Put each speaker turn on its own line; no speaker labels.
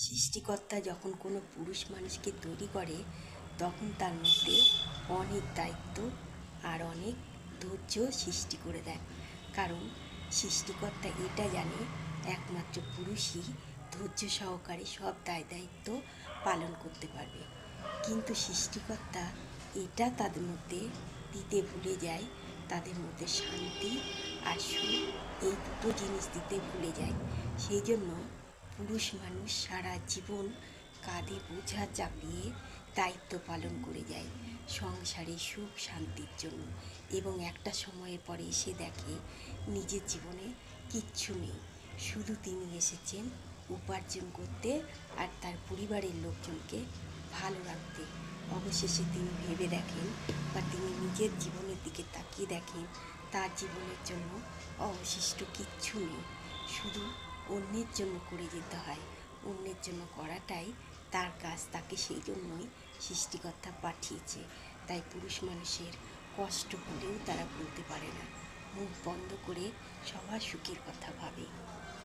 সৃষ্টিকর্তা যখন কোনো পুরুষ মানুষকে তৈরি করে তখন তার মধ্যে অনেক দায়িত্ব আর অনেক ধৈর্য সৃষ্টি করে দেন। কারণ সৃষ্টিকর্তা এটা জানে একমাত্র পুরুষই ধৈর্য সহকারে সব দায় দায়িত্ব পালন করতে পারবে। কিন্তু সৃষ্টিকর্তা এটা তাদের মধ্যে দিতে ভুলে যায়, তাদের মধ্যে শান্তি আর সুখ, এই দুটো জিনিস দিতে ভুলে যায়। সেই জন্য পুরুষ মানুষ সারা জীবন কাঁধে বোঝা চাপিয়ে দায়িত্ব পালন করে যায় সংসারে সুখ শান্তির জন্য, এবং একটা সময়ের পরে এসে দেখে নিজের জীবনে কিচ্ছু নেই, শুধু তিনি এসেছেন উপার্জন করতে আর তার পরিবারের লোকজনকে ভালো রাখতে। অবশেষে তিনি ভেবে দেখেন বা তিনি নিজের জীবনের দিকে তাকিয়ে দেখেন তার জীবনের জন্য অবশিষ্ট কিচ্ছু নেই, শুধু অন্যের জন্য করে যেতে হয়। অন্যের জন্য করাটাই তার কাজ, তাকে সেই জন্যই সৃষ্টিকর্তা পাঠিয়েছে। তাই পুরুষ মানুষের কষ্ট হলেও তারা বলতে পারে না, মুখ বন্ধ করে সবার সুখের কথা ভাবে।